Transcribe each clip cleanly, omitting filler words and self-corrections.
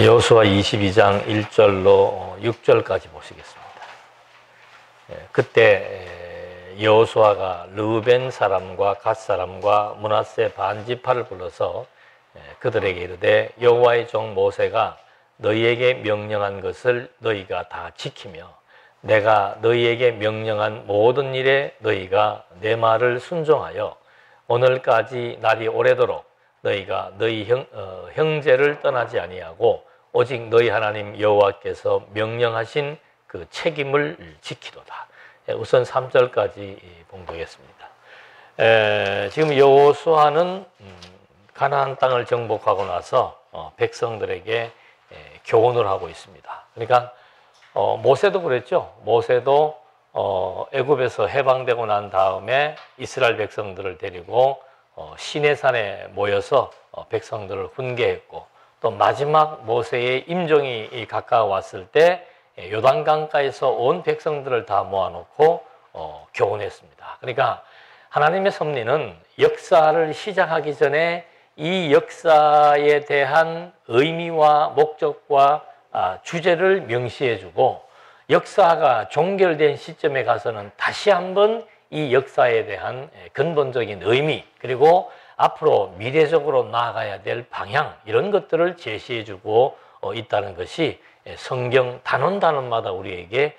여호수아 22장 1절로 6절까지 보시겠습니다. 그때 여호수아가 르우벤 사람과 갓 사람과 므낫세 반지파를 불러서 그들에게 이르되 여호와의 종 모세가 너희에게 명령한 것을 너희가 다 지키며 내가 너희에게 명령한 모든 일에 너희가 내 말을 순종하여 오늘까지 날이 오래도록 너희가 너희 형제를 떠나지 아니하고 오직 너희 하나님 여호와께서 명령하신 그 책임을 지키도다. 우선 3절까지 봉독했습니다. 지금 여호수아는 가나안 땅을 정복하고 나서 백성들에게 교훈을 하고 있습니다. 그러니까 모세도 그랬죠. 모세도 애굽에서 해방되고 난 다음에 이스라엘 백성들을 데리고 시내산에 모여서 백성들을 훈계했고, 또 마지막 모세의 임종이 가까워왔을 때 요단강가에서 온 백성들을 다 모아놓고 교훈했습니다. 그러니까 하나님의 섭리는 역사를 시작하기 전에 이 역사에 대한 의미와 목적과 주제를 명시해주고, 역사가 종결된 시점에 가서는 다시 한번 이 역사에 대한 근본적인 의미, 그리고 앞으로 미래적으로 나아가야 될 방향, 이런 것들을 제시해주고 있다는 것이 성경 단원마다 우리에게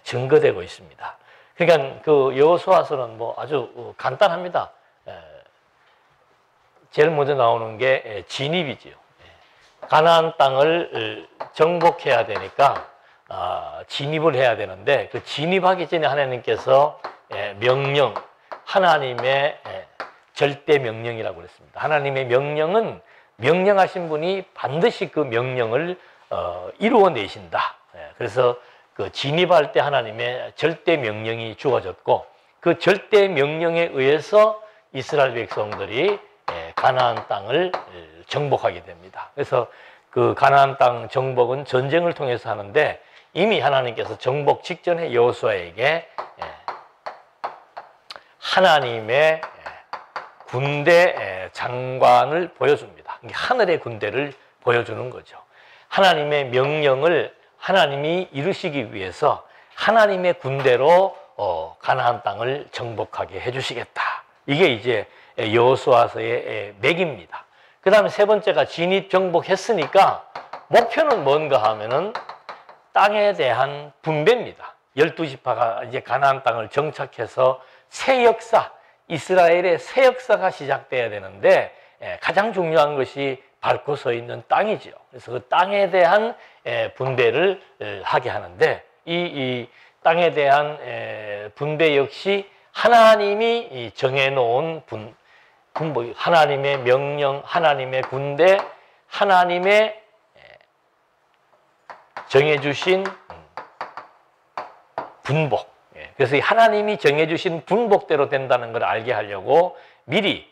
증거되고 있습니다. 그러니까 그 여호수아서는 뭐 아주 간단합니다. 제일 먼저 나오는 게 진입이지요. 가나안 땅을 정복해야 되니까 진입을 해야 되는데, 그 진입하기 전에 하나님께서 명령, 하나님의 절대 명령이라고 그랬습니다. 하나님의 명령은 명령하신 분이 반드시 그 명령을 이루어내신다. 그래서 그 진입할 때 하나님의 절대 명령이 주어졌고, 그 절대 명령에 의해서 이스라엘 백성들이 가나안 땅을 정복하게 됩니다. 그래서 그 가나안 땅 정복은 전쟁을 통해서 하는데, 이미 하나님께서 정복 직전에 여호수아에게 하나님의 군대 장관을 보여줍니다. 하늘의 군대를 보여주는 거죠. 하나님의 명령을 하나님이 이루시기 위해서 하나님의 군대로 가나안 땅을 정복하게 해주시겠다. 이게 이제 여호수아서의 맥입니다. 그 다음에 세 번째가 진입 정복했으니까 목표는 뭔가 하면은 땅에 대한 분배입니다. 12지파가 이제 가나안 땅을 정착해서 새 역사, 이스라엘의 새 역사가 시작돼야 되는데, 가장 중요한 것이 밟고 서 있는 땅이죠. 그래서 그 땅에 대한 분배를 하게 하는데, 이 땅에 대한 분배 역시 하나님이 정해놓은 분복, 하나님의 명령, 하나님의 군대, 하나님의 정해주신 분복. 그래서 하나님이 정해주신 분복대로 된다는 걸 알게 하려고 미리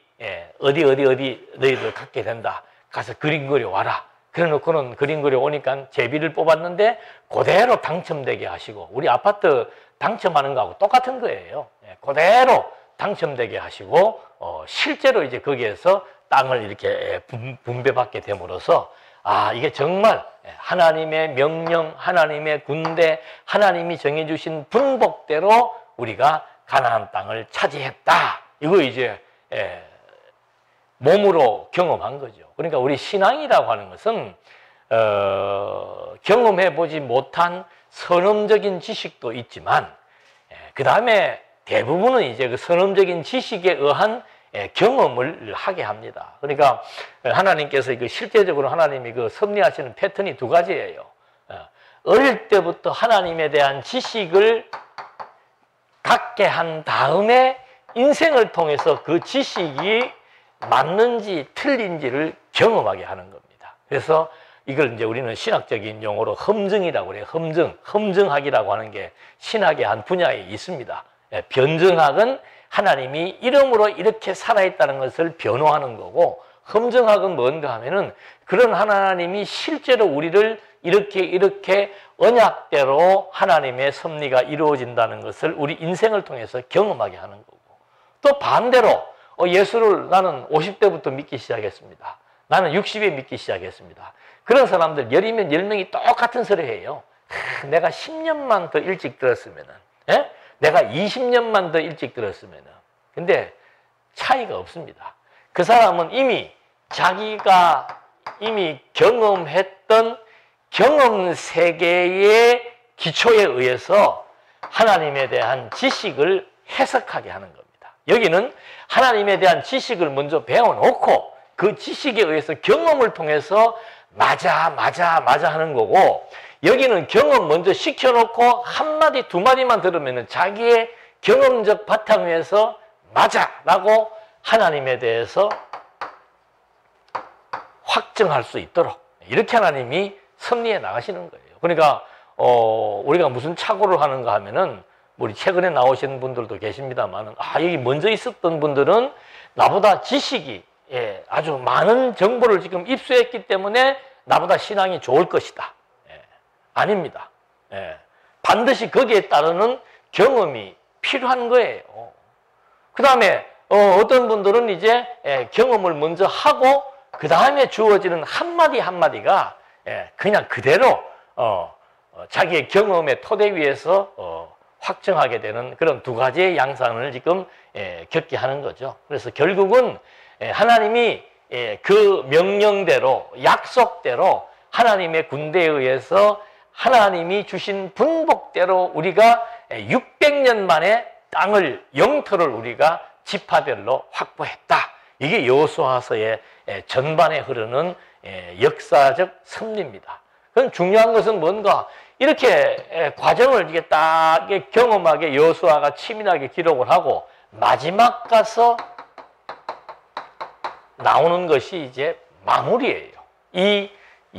어디 너희들 갖게 된다. 가서 그림 그려 와라. 그래 놓고는 그림 그려 오니까 제비를 뽑았는데 그대로 당첨되게 하시고, 우리 아파트 당첨하는 거하고 똑같은 거예요. 그대로 당첨되게 하시고 실제로 이제 거기에서 땅을 이렇게 분배받게 됨으로써 이게 정말 하나님의 명령, 하나님의 군대, 하나님이 정해주신 분복대로 우리가 가나안 땅을 차지했다. 이거 이제 몸으로 경험한 거죠. 그러니까 우리 신앙이라고 하는 것은 경험해보지 못한 선언적인 지식도 있지만, 그 다음에 대부분은 이제 그 선언적인 지식에 의한 경험을 하게 합니다. 그러니까 하나님께서 실제적으로 하나님이 그 섭리하시는 패턴이 두 가지예요. 어릴 때부터 하나님에 대한 지식을 갖게 한 다음에 인생을 통해서 그 지식이 맞는지 틀린지를 경험하게 하는 겁니다. 그래서 이걸 이제 우리는 신학적인 용어로 험증이라고 그래요. 험증학이라고 하는 게 신학의 한 분야에 있습니다. 변증학은 하나님이 이름으로 이렇게 살아있다는 것을 변호하는 거고, 험증학은 뭔가 하면은 그런 하나님이 실제로 우리를 이렇게 언약대로 하나님의 섭리가 이루어진다는 것을 우리 인생을 통해서 경험하게 하는 거고, 또 반대로 예수를 나는 50대부터 믿기 시작했습니다. 나는 60에 믿기 시작했습니다. 그런 사람들 10이면 10명이 똑같은 소리 해요. 내가 10년만 더 일찍 들었으면은, 예? 내가 20년만 더 일찍 들었으면은. 근데 차이가 없습니다. 그 사람은 이미 자기가 이미 경험했던 경험 세계의 기초에 의해서 하나님에 대한 지식을 해석하게 하는 겁니다. 여기는 하나님에 대한 지식을 먼저 배워놓고 그 지식에 의해서 경험을 통해서 맞아 하는 거고, 여기는 경험 먼저 시켜놓고 한마디 두 마디만 들으면 자기의 경험적 바탕 위에서 맞아라고 하나님에 대해서 확정할 수 있도록 이렇게 하나님이 섭리해 나가시는 거예요. 그러니까 우리가 무슨 착오를 하는가 하면은, 우리 최근에 나오신 분들도 계십니다만, 여기 먼저 있었던 분들은 나보다 지식이 아주 많은 정보를 지금 입수했기 때문에 나보다 신앙이 좋을 것이다. 아닙니다. 반드시 거기에 따르는 경험이 필요한 거예요. 그 다음에 어떤 분들은 이제 경험을 먼저 하고 그 다음에 주어지는 한마디 한마디가 그냥 그대로 자기의 경험의 토대 위에서 확정하게 되는 그런 두 가지의 양상을 지금 겪게 하는 거죠. 그래서 결국은 하나님이 그 명령대로, 약속대로 하나님의 군대에 의해서 하나님이 주신 분복대로 우리가 600년 만에 땅을, 영토를 우리가 지파별로 확보했다. 이게 여호수아서의 전반에 흐르는 역사적 섭리입니다. 그럼 중요한 것은 뭔가, 이렇게 과정을 이게 딱 경험하게 여호수아가 치밀하게 기록을 하고 마지막 가서 나오는 것이 이제 마무리예요. 이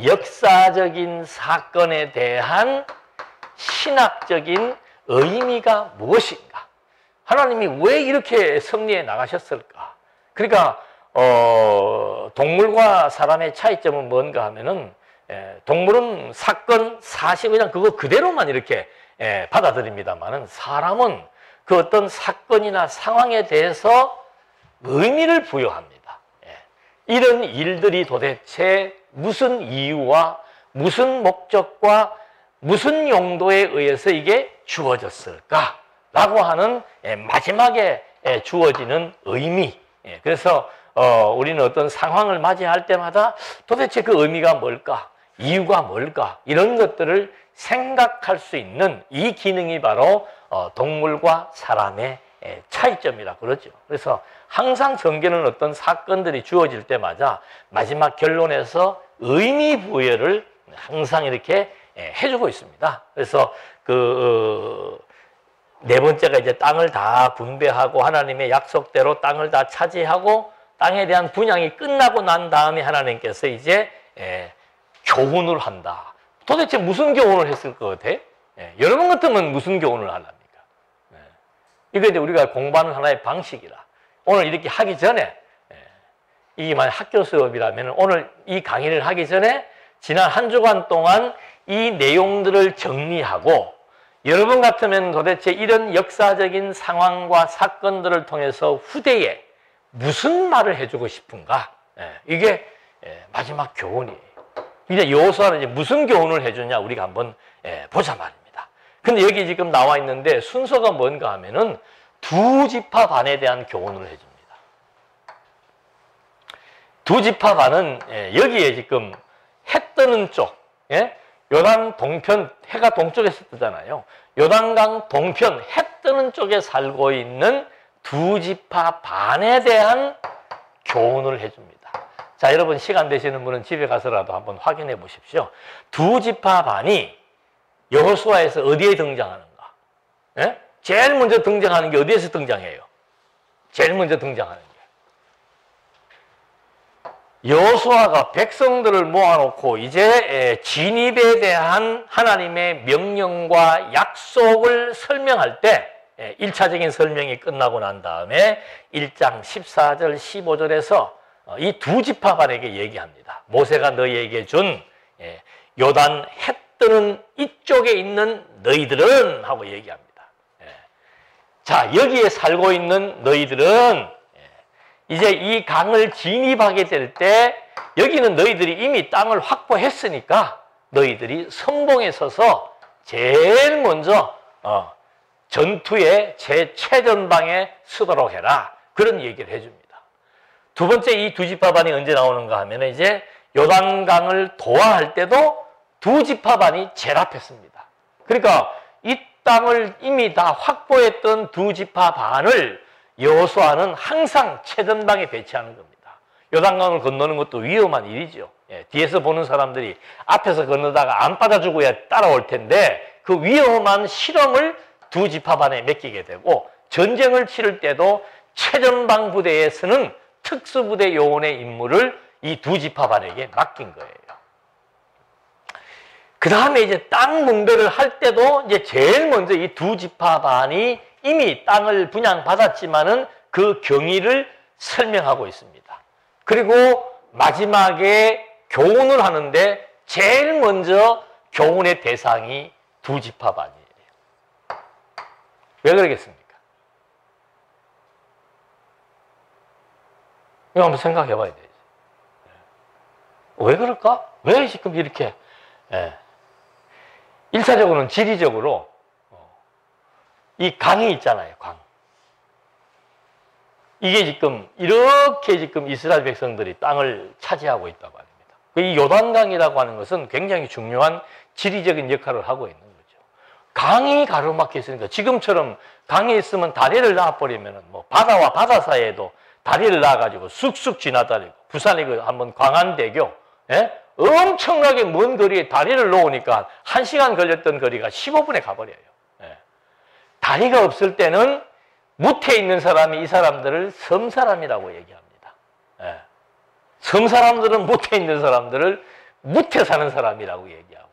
역사적인 사건에 대한 신학적인 의미가 무엇인가? 하나님이 왜 이렇게 섭리해 나가셨을까? 그러니까 동물과 사람의 차이점은 뭔가 하면은, 동물은 사건, 사실 그냥 그거 그대로만 이렇게 받아들입니다만은, 사람은 그 어떤 사건이나 상황에 대해서 의미를 부여합니다. 이런 일들이 도대체 무슨 이유와 무슨 목적과 무슨 용도에 의해서 이게 주어졌을까라고 하는 마지막에 주어지는 의미. 그래서 우리는 어떤 상황을 맞이할 때마다 도대체 그 의미가 뭘까? 이유가 뭘까? 이런 것들을 생각할 수 있는 이 기능이 바로 동물과 사람의 차이점이라 그러죠. 그래서 항상 성경은 어떤 사건들이 주어질 때마다 마지막 결론에서 의미 부여를 항상 이렇게 해주고 있습니다. 그래서 네 번째가 이제 땅을 다 분배하고 하나님의 약속대로 땅을 다 차지하고 땅에 대한 분양이 끝나고 난 다음에 하나님께서 이제 교훈을 한다. 도대체 무슨 교훈을 했을 것 같아? 여러분 같으면 무슨 교훈을 하랍니까? 이거 이제 우리가 공부하는 하나의 방식이라. 오늘 이렇게 하기 전에, 이게 만약 학교 수업이라면 오늘 이 강의를 하기 전에 지난 한 주간 동안 이 내용들을 정리하고, 여러분 같으면 도대체 이런 역사적인 상황과 사건들을 통해서 후대에 무슨 말을 해주고 싶은가? 이게 마지막 교훈이에요. 이제 여호수아는 이제 무슨 교훈을 해주냐 우리가 한번 보자 말입니다. 근데 여기 지금 나와 있는데 순서가 뭔가 하면은 두 지파 반에 대한 교훈을 해줍니다. 두 지파 반은 여기에 지금 해 뜨는 쪽, 요단 동편, 해가 동쪽에서 뜨잖아요. 요단강 동편, 해 뜨는 쪽에 살고 있는 두 지파 반에 대한 교훈을 해줍니다. 자, 여러분 시간 되시는 분은 집에 가서라도 한번 확인해 보십시오. 두 지파 반이 여호수아에서 어디에 등장하는가? 제일 먼저 등장하는 게 어디에서 등장해요? 제일 먼저 등장하는 게 여호수아가 백성들을 모아놓고 이제 진입에 대한 하나님의 명령과 약속을 설명할 때 1차적인 설명이 끝나고 난 다음에 1장 14절 15절에서 이 두 지파반에게 얘기합니다. 모세가 너희에게 준 요단 해 뜨는 이쪽에 있는 너희들은 하고 얘기합니다. 자, 여기에 살고 있는 너희들은 이제 이 강을 진입하게 될 때 여기는 너희들이 이미 땅을 확보했으니까 너희들이 선봉에 서서 제일 먼저 전투의 최전방에 서도록 해라. 그런 얘기를 해줍니다. 두 번째 이 두 지파반이 언제 나오는가 하면 이제 요단강을 도하할 때도 두 지파반이 제일 앞에 섭니다. 그러니까 이 땅을 이미 다 확보했던 두 지파반을 여호수아는 항상 최전방에 배치하는 겁니다. 요단강을 건너는 것도 위험한 일이죠. 뒤에서 보는 사람들이 앞에서 건너다가 안 받아주고야 따라올 텐데 그 위험한 실험을 두 지파반에 맡기게 되고 전쟁을 치를 때도 최전방 부대에서는 특수부대 요원의 임무를 이 두 지파반에게 맡긴 거예요. 그 다음에 이제 땅 분배를 할 때도 이제 제일 먼저 이 두 지파반이 이미 땅을 분양받았지만은 그 경위를 설명하고 있습니다. 그리고 마지막에 교훈을 하는데 제일 먼저 교훈의 대상이 두 지파반이에요. 왜 그러겠습니까? 이거 한번 생각해 봐야 되죠. 왜 그럴까? 왜 지금 이렇게 1차적으로는 지리적으로 이 강이 있잖아요. 강. 이게 지금 이렇게 지금 이스라엘 백성들이 땅을 차지하고 있다고 합니다. 이 요단강이라고 하는 것은 굉장히 중요한 지리적인 역할을 하고 있는 거죠. 강이 가로막혀 있으니까 지금처럼 강에 있으면 다리를 놔버리면 뭐 바다와 바다 사이에도 다리를 놔가지고 쑥쑥 지나다니고 부산에 그 한번 광안대교 엄청나게 먼 거리에 다리를 놓으니까 1시간 걸렸던 거리가 15분에 가버려요. 다리가 없을 때는 무태에 있는 사람이 이 사람들을 섬사람이라고 얘기합니다. 섬사람들은 무태에 있는 사람들을 무태 사는 사람이라고 얘기하고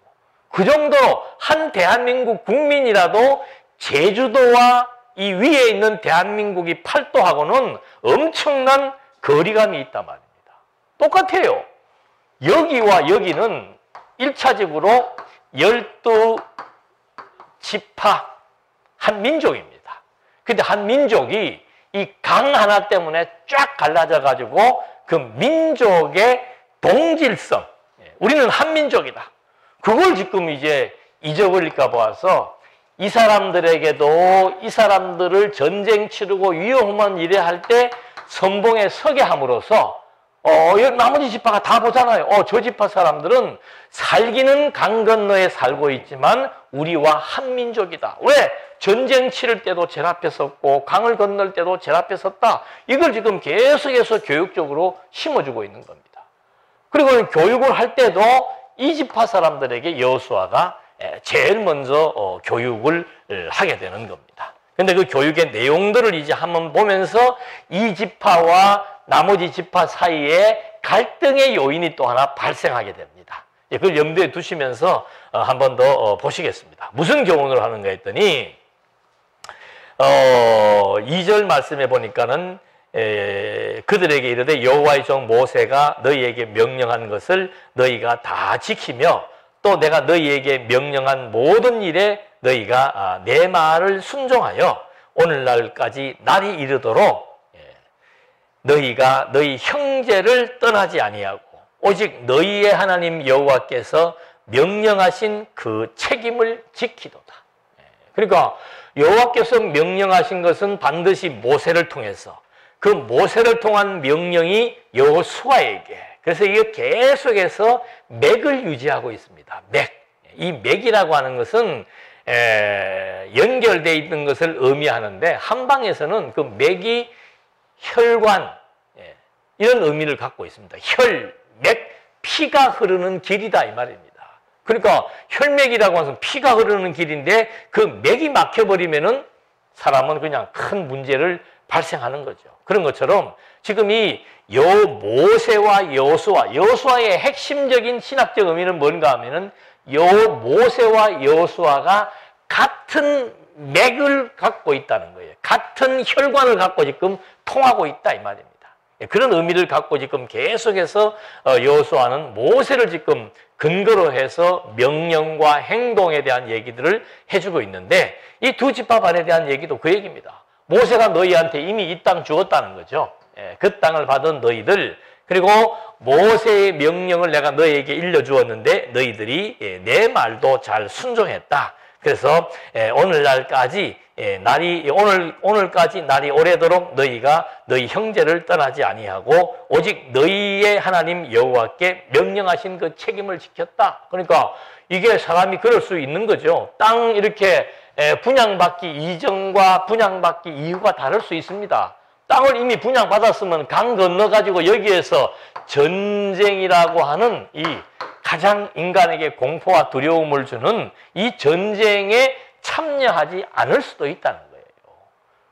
그 정도로 한 대한민국 국민이라도 제주도와 이 위에 있는 대한민국이 팔도하고는 엄청난 거리감이 있단 말입니다. 똑같아요. 여기와 여기는 1차적으로 12지파 한 민족입니다. 근데 한 민족이 이 강 하나 때문에 쫙 갈라져 가지고 그 민족의 동질성, 우리는 한 민족이다. 그걸 지금 이제 잊어버릴까 봐서 이 사람들에게도 이 사람들을 전쟁 치르고 위험한 일을 할 때 선봉에 서게 함으로써 나머지 지파가 다 보잖아요. 저 지파 사람들은 살기는 강 건너에 살고 있지만 우리와 한 민족이다. 왜? 전쟁 치를 때도 제일 앞에 섰고 강을 건널 때도 제일 앞에 섰다. 이걸 지금 계속해서 교육적으로 심어주고 있는 겁니다. 그리고 교육을 할 때도 이 지파 사람들에게 여호수아가 제일 먼저 교육을 하게 되는 겁니다. 근데 그 교육의 내용들을 이제 한번 보면서 이 지파와 나머지 지파 사이에 갈등의 요인이 또 하나 발생하게 됩니다. 그걸 염두에 두시면서 한 번 더 보시겠습니다. 무슨 교훈을 하는가 했더니 2절 말씀에 보니까는 그들에게 이르되 여호와의 종 모세가 너희에게 명령한 것을 너희가 다 지키며 또 내가 너희에게 명령한 모든 일에 너희가 내 말을 순종하여 오늘날까지 날이 이르도록 너희가 너희 형제를 떠나지 아니하고 오직 너희의 하나님 여호와께서 명령하신 그 책임을 지키도다. 그러니까 여호와께서 명령하신 것은 반드시 모세를 통해서 그 모세를 통한 명령이 여호수아에게 그래서 이게 계속해서 맥을 유지하고 있습니다. 맥. 이 맥이라고 하는 것은 연결되어 있는 것을 의미하는데 한방에서는 그 맥이 혈관 이런 의미를 갖고 있습니다. 혈, 맥, 피가 흐르는 길이다 이 말입니다. 그러니까 혈맥이라고 하는 피가 흐르는 길인데 그 맥이 막혀버리면은 사람은 그냥 큰 문제를 발생하는 거죠. 그런 것처럼 지금 이 모세와 여호수아의 핵심적인 신학적 의미는 뭔가 하면은 모세와 여호수아가 같은 맥을 갖고 있다는 거예요. 같은 혈관을 갖고 지금 통하고 있다 이 말입니다. 그런 의미를 갖고 지금 계속해서 여호수아는 모세를 지금 근거로 해서 명령과 행동에 대한 얘기들을 해주고 있는데 이 두 지파반에 대한 얘기도 그 얘기입니다. 모세가 너희한테 이미 이 땅 주었다는 거죠. 그 땅을 받은 너희들 그리고 모세의 명령을 내가 너희에게 일러주었는데 너희들이 내 말도 잘 순종했다. 그래서 오늘날까지 오늘까지 날이 오래도록 너희가 너희 형제를 떠나지 아니하고 오직 너희의 하나님 여호와께 명령하신 그 책임을 지켰다. 그러니까 이게 사람이 그럴 수 있는 거죠. 땅 이렇게 분양받기 이전과 분양받기 이후가 다를 수 있습니다. 땅을 이미 분양받았으면 강 건너가지고 여기에서 전쟁이라고 하는 이 가장 인간에게 공포와 두려움을 주는 이 전쟁에 참여하지 않을 수도 있다는 거예요.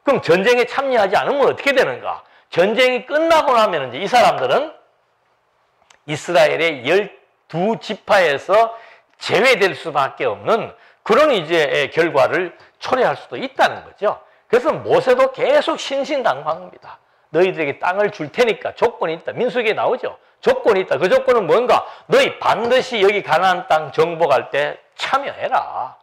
그럼 전쟁에 참여하지 않으면 어떻게 되는가? 전쟁이 끝나고 나면 이제 이 사람들은 이스라엘의 12지파에서 제외될 수밖에 없는 그런 이제 결과를 초래할 수도 있다는 거죠. 그래서 모세도 계속 신신당부합니다. 너희들에게 땅을 줄 테니까 조건이 있다. 민수기에 나오죠. 조건이 있다. 그 조건은 뭔가? 너희 반드시 여기 가나안 땅 정복할 때 참여해라.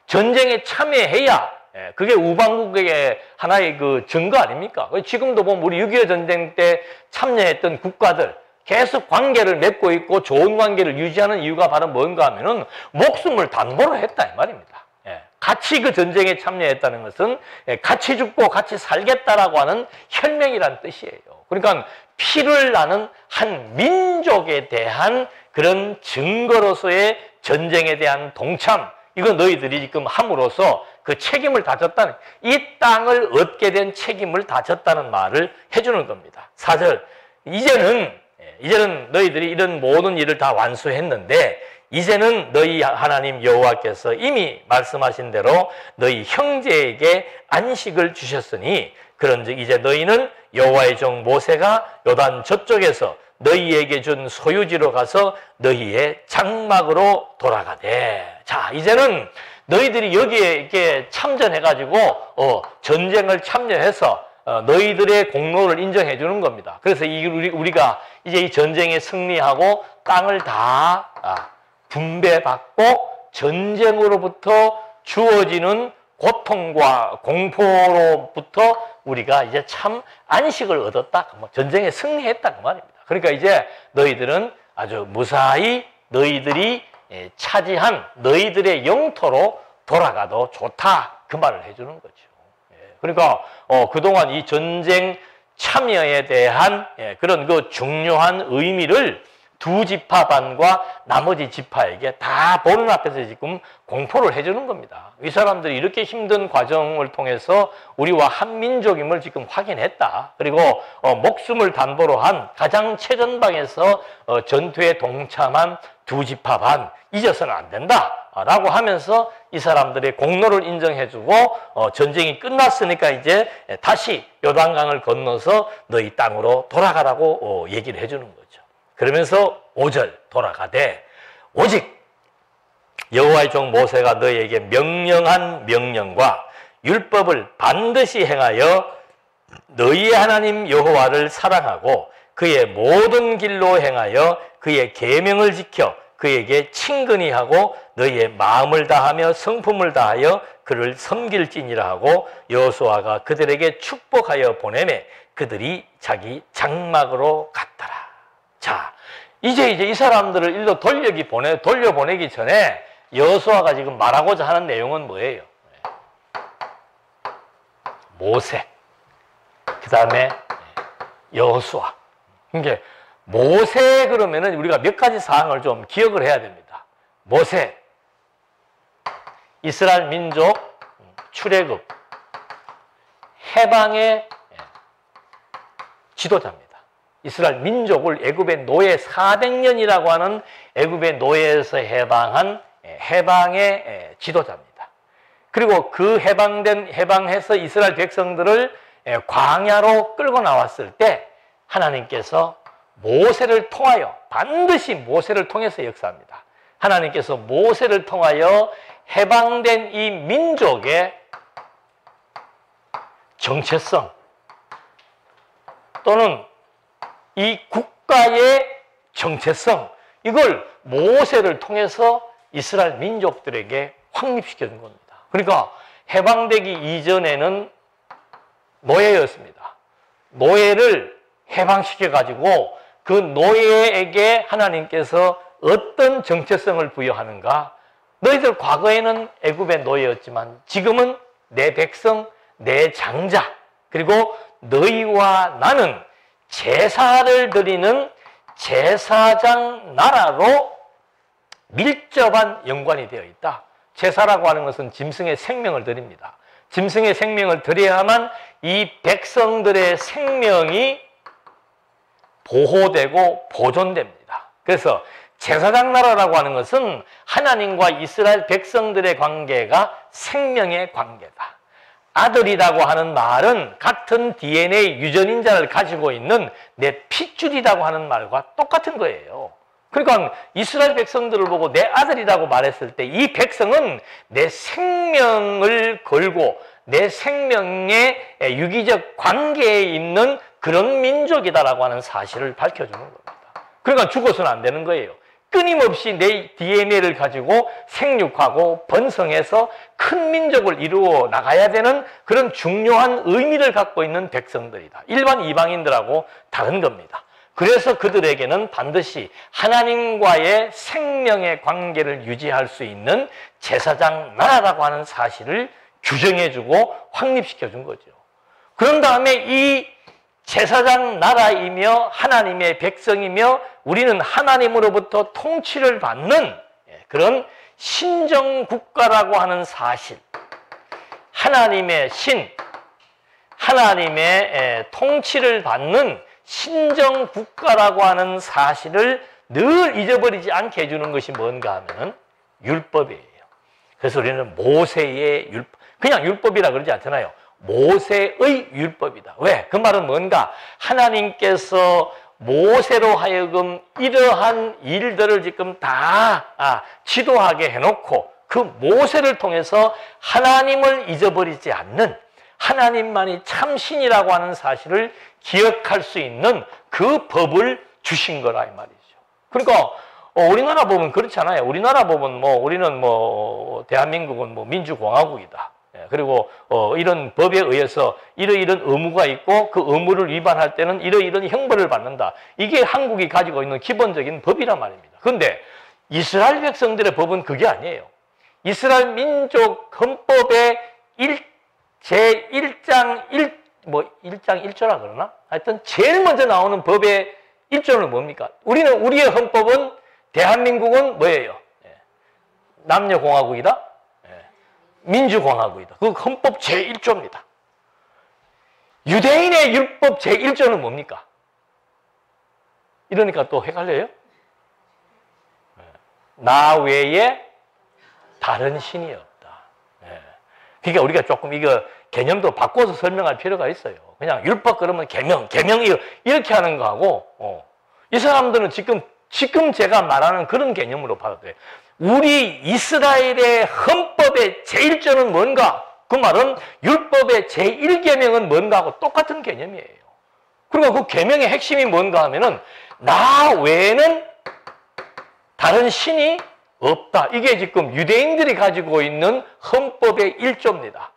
전쟁에 참여해야 그게 우방국의 하나의 그 증거 아닙니까? 지금도 보면 우리 6.25 전쟁 때 참여했던 국가들 계속 관계를 맺고 있고 좋은 관계를 유지하는 이유가 바로 뭔가 하면은 목숨을 담보로 했다 이 말입니다. 같이 그 전쟁에 참여했다는 것은 같이 죽고 같이 살겠다라고 하는 혈맹이란 뜻이에요. 그러니까 피를 나는 한 민족에 대한 그런 증거로서의 전쟁에 대한 동참, 이거 너희들이 지금 함으로써 그 책임을 다 졌다는, 이 땅을 얻게 된 책임을 다 졌다는 말을 해주는 겁니다. 4절, 이제는 너희들이 이런 모든 일을 다 완수했는데 이제는 너희 하나님 여호와께서 이미 말씀하신 대로 너희 형제에게 안식을 주셨으니 그런즉 이제 너희는 여호와의 종 모세가 요단 저쪽에서 너희에게 준 소유지로 가서 너희의 장막으로 돌아가되. 자, 이제는 너희들이 여기에 이렇게 참전해가지고 전쟁을 참여해서 너희들의 공로를 인정해 주는 겁니다. 그래서 우리가 이제 이 전쟁에 승리하고 땅을 다 분배받고 전쟁으로부터 주어지는 고통과 공포로부터 우리가 이제 참 안식을 얻었다. 전쟁에 승리했다 그 말입니다. 그러니까 이제 너희들은 아주 무사히 너희들이 차지한 너희들의 영토로 돌아가도 좋다 그 말을 해주는 거죠. 그러니까 그동안 이 전쟁 참여에 대한 그런 그 중요한 의미를 두 지파 반과 나머지 지파에게 다 보는 앞에서 지금 공포를 해주는 겁니다. 이 사람들이 이렇게 힘든 과정을 통해서 우리와 한 민족임을 지금 확인했다. 그리고 목숨을 담보로 한 가장 최전방에서 전투에 동참한 두 지파 반 잊어서는 안 된다 라고 하면서 이 사람들의 공로를 인정해주고 전쟁이 끝났으니까 이제 다시 요단강을 건너서 너희 땅으로 돌아가라고 얘기를 해주는 거죠. 그러면서 5절 돌아가되 오직 여호와의 종 모세가 너희에게 명령한 명령과 율법을 반드시 행하여 너희의 하나님 여호와를 사랑하고 그의 모든 길로 행하여 그의 계명을 지켜 그에게 친근히 하고 너희의 마음을 다하며 성품을 다하여 그를 섬길지니라 하고 여호수아가 그들에게 축복하여 보내매 그들이 자기 장막으로 갔더라. 자, 이제 이 사람들을 일로 돌려보내기 전에 여호수아가 지금 말하고자 하는 내용은 뭐예요? 모세, 그 다음에 여호수아. 그러니까 모세 그러면은 우리가 몇 가지 사항을 좀 기억을 해야 됩니다. 모세, 이스라엘 민족 출애굽, 해방의 지도자입니다. 이스라엘 민족을 애굽의 노예 400년이라고 하는 애굽의 노예에서 해방한 해방의 지도자입니다. 그리고 그 해방해서 이스라엘 백성들을 광야로 끌고 나왔을 때 하나님께서 모세를 통하여, 반드시 모세를 통해서 역사합니다. 하나님께서 모세를 통하여 해방된 이 민족의 정체성 또는 이 국가의 정체성, 이걸 모세를 통해서 이스라엘 민족들에게 확립시켜 준 겁니다. 그러니까 해방되기 이전에는 노예였습니다. 노예를 해방시켜 가지고 그 노예에게 하나님께서 어떤 정체성을 부여하는가? 너희들 과거에는 애굽의 노예였지만 지금은 내 백성, 내 장자, 그리고 너희와 나는 제사를 드리는 제사장 나라로 밀접한 연관이 되어 있다. 제사라고 하는 것은 짐승의 생명을 드립니다. 짐승의 생명을 드려야만 이 백성들의 생명이 보호되고 보존됩니다. 그래서 제사장 나라라고 하는 것은 하나님과 이스라엘 백성들의 관계가 생명의 관계다. 아들이라고 하는 말은 같은 DNA 유전인자를 가지고 있는 내 핏줄이라고 하는 말과 똑같은 거예요. 그러니까 이스라엘 백성들을 보고 내 아들이라고 말했을 때 이 백성은 내 생명을 걸고 내 생명의 유기적 관계에 있는 그런 민족이다라고 하는 사실을 밝혀주는 겁니다. 그러니까 죽어서는 안 되는 거예요. 끊임없이 내 DNA를 가지고 생육하고 번성해서 큰 민족을 이루어 나가야 되는 그런 중요한 의미를 갖고 있는 백성들이다. 일반 이방인들하고 다른 겁니다. 그래서 그들에게는 반드시 하나님과의 생명의 관계를 유지할 수 있는 제사장 나라라고 하는 사실을 규정해주고 확립시켜준 거죠. 그런 다음에 이 제사장 나라이며 하나님의 백성이며 우리는 하나님으로부터 통치를 받는 그런 신정국가라고 하는 사실, 하나님의 신, 하나님의 통치를 받는 신정국가라고 하는 사실을 늘 잊어버리지 않게 해주는 것이 뭔가 하면 율법이에요. 그래서 우리는 모세의 율법, 그냥 율법이라 그러지 않잖아요. 모세의 율법이다. 왜? 그 말은 뭔가? 하나님께서 모세로 하여금 이러한 일들을 지금 다 지도하게 해놓고 그 모세를 통해서 하나님을 잊어버리지 않는 하나님만이 참신이라고 하는 사실을 기억할 수 있는 그 법을 주신 거라 이 말이죠. 그러니까 우리나라 보면 그렇잖아요. 우리나라 보면 우리는 대한민국은 민주공화국이다. 그리고 이런 법에 의해서 이런 의무가 있고 그 의무를 위반할 때는 이런 형벌을 받는다. 이게 한국이 가지고 있는 기본적인 법이란 말입니다. 그런데 이스라엘 백성들의 법은 그게 아니에요. 이스라엘 민족 헌법의 제1장 1장 1조라 그러나? 하여튼 제일 먼저 나오는 법의 1조는 뭡니까? 우리의 헌법은 대한민국은 뭐예요? 남녀공화국이다? 민주공화국이다. 그 헌법 제1조입니다. 유대인의 율법 제1조는 뭡니까? 이러니까 또 헷갈려요? 나 외에 다른 신이 없다. 그러니까 우리가 조금 이거 개념도 바꿔서 설명할 필요가 있어요. 그냥 율법 그러면 계명 이렇게 하는 거하고 이 사람들은 지금 제가 말하는 그런 개념으로 받아들여요. 우리 이스라엘의 헌법의 제1조는 뭔가? 그 말은 율법의 제1계명은 뭔가 하고 똑같은 개념이에요. 그리고 그 계명의 핵심이 뭔가 하면은 나 외에는 다른 신이 없다. 이게 지금 유대인들이 가지고 있는 헌법의 1조입니다.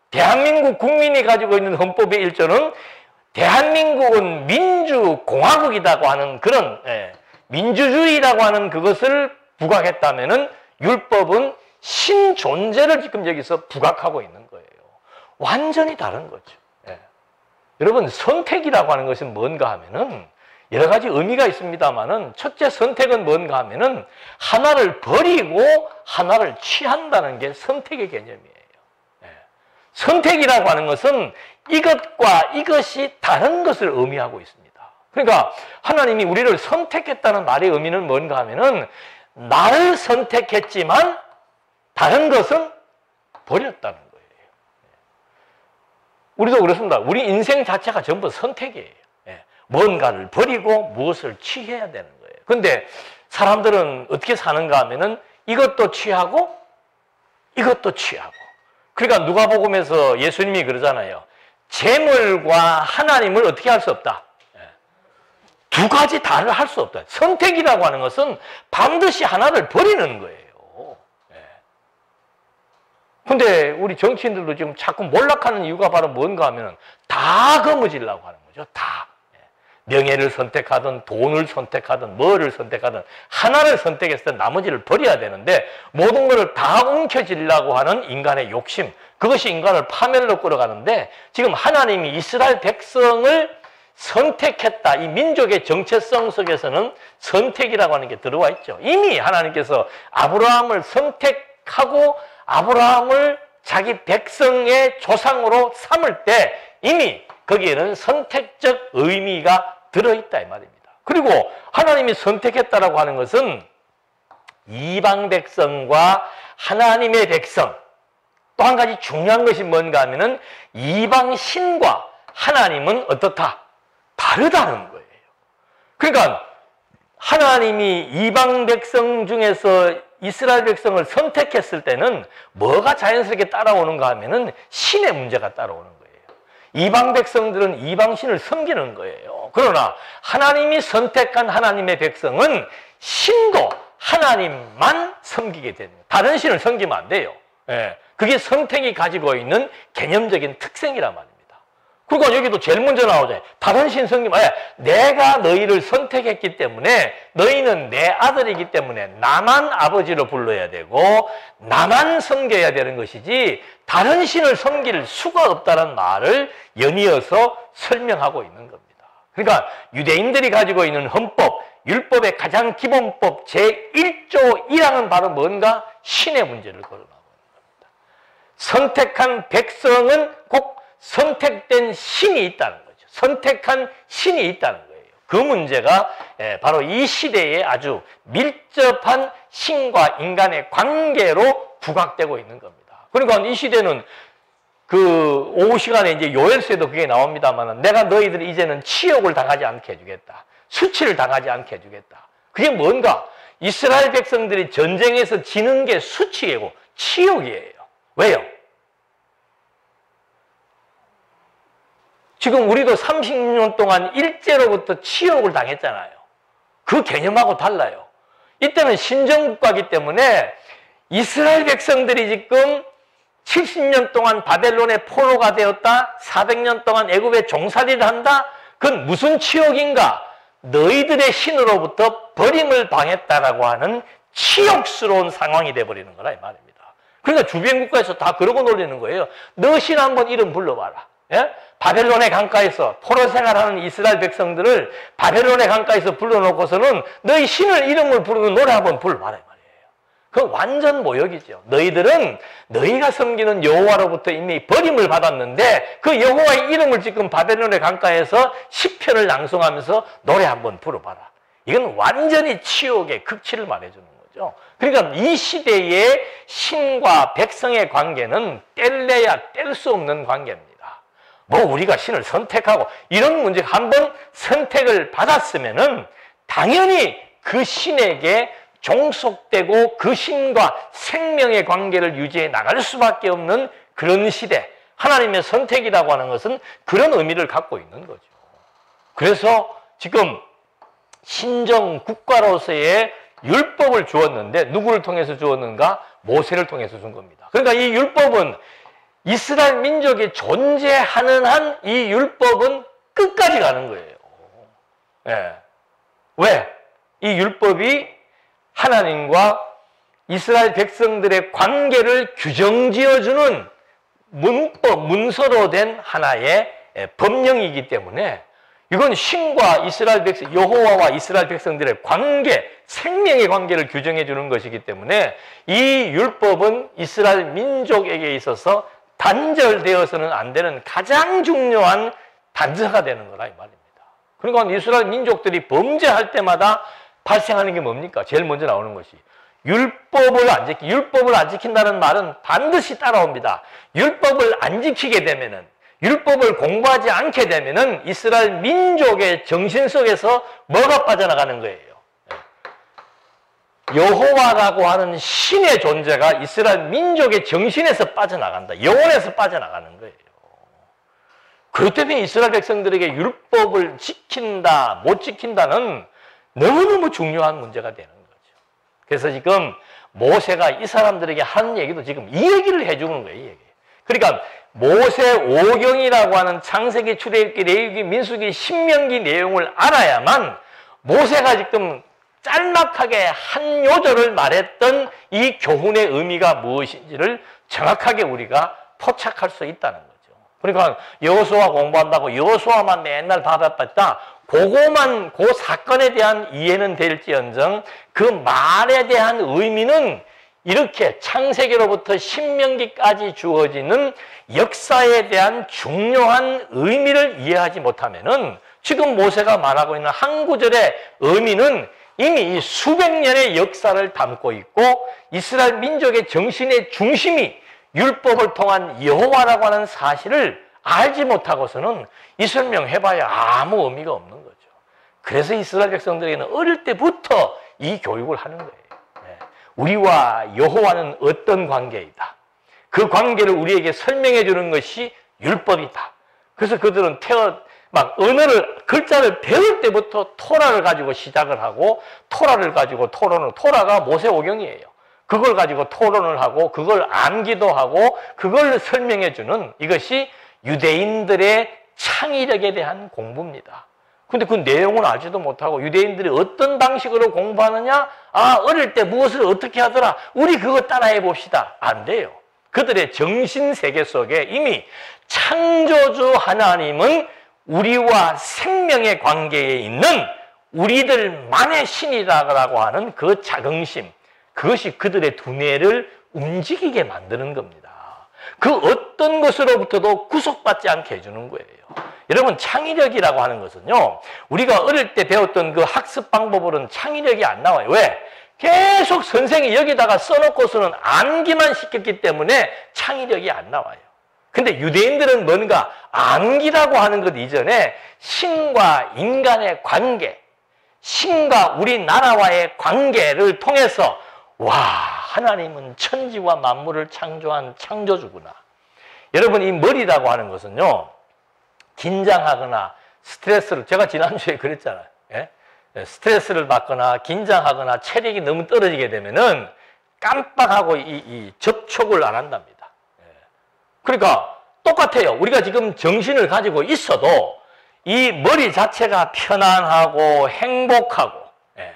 대한민국 국민이 가지고 있는 헌법의 1조는 대한민국은 민주공화국이라고 하는 그런 민주주의라고 하는 그것을 부각했다면은 율법은 신존재를 지금 여기서 부각하고 있는 거예요. 완전히 다른 거죠. 여러분 선택이라고 하는 것은 뭔가 하면은 여러 가지 의미가 있습니다만은 첫째 선택은 뭔가 하면은 하나를 버리고 하나를 취한다는 게 선택의 개념이에요. 선택이라고 하는 것은 이것과 이것이 다른 것을 의미하고 있습니다. 그러니까 하나님이 우리를 선택했다는 말의 의미는 뭔가 하면은 나를 선택했지만 다른 것은 버렸다는 거예요. 우리도 그렇습니다. 우리 인생 자체가 전부 선택이에요. 뭔가를 버리고 무엇을 취해야 되는 거예요. 그런데 사람들은 어떻게 사는가 하면은 이것도 취하고 이것도 취하고. 그러니까 누가복음에서 예수님이 그러잖아요. 재물과 하나님을 어떻게 할 수 없다. 두 가지 다를 할 수 없다. 선택이라고 하는 것은 반드시 하나를 버리는 거예요. 근데 우리 정치인들도 지금 자꾸 몰락하는 이유가 바로 뭔가 하면 다 거머쥐려고 하는 거죠. 다. 명예를 선택하든 돈을 선택하든 뭐를 선택하든 하나를 선택해서 나머지를 버려야 되는데 모든 것을 다 움켜쥐려고 하는 인간의 욕심, 그것이 인간을 파멸로 끌어가는데 지금 하나님이 이스라엘 백성을 선택했다. 이 민족의 정체성 속에서는 선택이라고 하는 게 들어와 있죠. 이미 하나님께서 아브라함을 선택하고 아브라함을 자기 백성의 조상으로 삼을 때 이미 거기에는 선택적 의미가 들어있다 이 말입니다. 그리고 하나님이 선택했다라고 하는 것은 이방 백성과 하나님의 백성, 또 한 가지 중요한 것이 뭔가 하면은 이방 신과 하나님은 어떻다? 다르다는 거예요. 그러니까 하나님이 이방 백성 중에서 이스라엘 백성을 선택했을 때는 뭐가 자연스럽게 따라오는가 하면은 신의 문제가 따라오는 거예요. 이방 백성들은 이방 신을 섬기는 거예요. 그러나 하나님이 선택한 하나님의 백성은 신도 하나님만 섬기게 되는 거예요. 다른 신을 섬기면 안 돼요. 예. 그게 선택이 가지고 있는 개념적인 특성이란 말입니다. 그러니까 여기도 제일 먼저 나오잖아요. 다른 신 섬기면 내가 너희를 선택했기 때문에 너희는 내 아들이기 때문에 나만 아버지로 불러야 되고 나만 섬겨야 되는 것이지 다른 신을 섬길 수가 없다는 말을 연이어서 설명하고 있는 겁니다. 그러니까 유대인들이 가지고 있는 헌법, 율법의 가장 기본법 제1조 1항은 바로 뭔가? 신의 문제를 거론하고 있는 겁니다. 선택한 백성은 꼭 선택된 신이 있다는 거죠. 선택한 신이 있다는 거예요. 그 문제가 바로 이 시대에 아주 밀접한 신과 인간의 관계로 부각되고 있는 겁니다. 그러니까 이 시대는 그 오후 시간에 이제 요엘서에도 그게 나옵니다만 내가 너희들 이제는 치욕을 당하지 않게 해주겠다. 수치를 당하지 않게 해주겠다. 그게 뭔가? 이스라엘 백성들이 전쟁에서 지는 게 수치이고 치욕이에요. 왜요? 지금 우리도 30년 동안 일제로부터 치욕을 당했잖아요. 그 개념하고 달라요. 이때는 신정국가이기 때문에 이스라엘 백성들이 지금 70년 동안 바벨론의 포로가 되었다. 400년 동안 애굽의 종살이를 한다. 그건 무슨 치욕인가? 너희들의 신으로부터 버림을 당했다라고 하는 치욕스러운 상황이 돼버리는 거라 이 말입니다. 그러니까 주변 국가에서 다 그러고 놀리는 거예요. 너 신 한번 이름 불러봐라. 예? 바벨론의 강가에서 포로 생활하는 이스라엘 백성들을 바벨론의 강가에서 불러놓고서는 너희 신을 이름을 부르는 노래 한번 불러봐라 이 말이에요. 그건 완전 모욕이죠. 너희들은 너희가 섬기는 여호와로부터 이미 버림을 받았는데 그 여호와의 이름을 지금 바벨론의 강가에서 시편을 낭송하면서 노래 한번 불러봐라. 이건 완전히 치욕의 극치를 말해주는 거죠. 그러니까 이 시대의 신과 백성의 관계는 뗄래야 뗄 수 없는 관계입니다. 뭐 우리가 신을 선택하고 이런 문제 한번 선택을 받았으면은 당연히 그 신에게 종속되고 그 신과 생명의 관계를 유지해 나갈 수밖에 없는 그런 시대. 하나님의 선택이라고 하는 것은 그런 의미를 갖고 있는 거죠. 그래서 지금 신정 국가로서의 율법을 주었는데 누구를 통해서 주었는가? 모세를 통해서 준 겁니다. 그러니까 이 율법은 이스라엘 민족이 존재하는 한 이 율법은 끝까지 가는 거예요. 예. 왜? 이 율법이 하나님과 이스라엘 백성들의 관계를 규정지어주는 문법, 문서로 된 하나의 법령이기 때문에 이건 신과 이스라엘 백성, 여호와와 이스라엘 백성들의 관계, 생명의 관계를 규정해 주는 것이기 때문에 이 율법은 이스라엘 민족에게 있어서 단절되어서는 안 되는 가장 중요한 단서가 되는 거라 이 말입니다. 그러니까 이스라엘 민족들이 범죄할 때마다 발생하는 게 뭡니까? 제일 먼저 나오는 것이 율법을 안 지킨다는 말은 반드시 따라옵니다. 율법을 안 지키게 되면은, 율법을 공부하지 않게 되면은 이스라엘 민족의 정신 속에서 뭐가 빠져나가는 거예요? 여호와라고 하는 신의 존재가 이스라엘 민족의 정신에서 빠져나간다. 영혼에서 빠져나가는 거예요. 그렇기 때문에 이스라엘 백성들에게 율법을 지킨다, 못 지킨다는 너무너무 중요한 문제가 되는 거죠. 그래서 지금 모세가 이 사람들에게 하는 얘기도 지금 이 얘기를 해주는 거예요. 이 얘기. 그러니까 모세오경이라고 하는 창세기, 출애굽기, 레위기, 민수기, 신명기 내용을 알아야만 모세가 지금 짤막하게 한 요절을 말했던 이 교훈의 의미가 무엇인지를 정확하게 우리가 포착할 수 있다는 거죠. 그러니까 여호수아 공부한다고 여호수아만 맨날 봐봤다. 그거만 그 사건에 대한 이해는 될지언정 그 말에 대한 의미는 이렇게 창세기로부터 신명기까지 주어지는 역사에 대한 중요한 의미를 이해하지 못하면은 지금 모세가 말하고 있는 한 구절의 의미는 이미 수백 년의 역사를 담고 있고 이스라엘 민족의 정신의 중심이 율법을 통한 여호와라고 하는 사실을 알지 못하고서는 이 설명해봐야 아무 의미가 없는 거죠. 그래서 이스라엘 백성들에게는 어릴 때부터 이 교육을 하는 거예요. 우리와 여호와는 어떤 관계이다. 그 관계를 우리에게 설명해 주는 것이 율법이다. 그래서 그들은 언어를, 글자를 배울 때부터 토라를 가지고 시작을 하고 토라를 가지고 토라가 모세오경이에요. 그걸 가지고 토론을 하고 그걸 암기도 하고 그걸 설명해 주는 이것이 유대인들의 창의력에 대한 공부입니다. 근데 그 내용을 알지도 못하고 유대인들이 어떤 방식으로 공부하느냐? 어릴 때 무엇을 어떻게 하더라? 우리 그거 따라해 봅시다. 안 돼요. 그들의 정신세계 속에 이미 창조주 하나님은 우리와 생명의 관계에 있는 우리들만의 신이라고 하는 그 자긍심, 그것이 그들의 두뇌를 움직이게 만드는 겁니다. 그 어떤 것으로부터도 구속받지 않게 해주는 거예요. 여러분, 창의력이라고 하는 것은요, 우리가 어릴 때 배웠던 그 학습 방법으로는 창의력이 안 나와요. 왜? 계속 선생이 여기다가 써놓고서는 암기만 시켰기 때문에 창의력이 안 나와요. 근데 유대인들은 뭔가 암기라고 하는 것 이전에 신과 인간의 관계, 신과 우리나라와의 관계를 통해서 와, 하나님은 천지와 만물을 창조한 창조주구나. 여러분, 이 머리라고 하는 것은요, 긴장하거나 스트레스를, 제가 지난주에 그랬잖아요. 예? 스트레스를 받거나 긴장하거나 체력이 너무 떨어지게 되면은 깜빡하고 이 접촉을 안 한답니다. 예. 그러니까 똑같아요. 우리가 지금 정신을 가지고 있어도 이 머리 자체가 편안하고 행복하고, 예,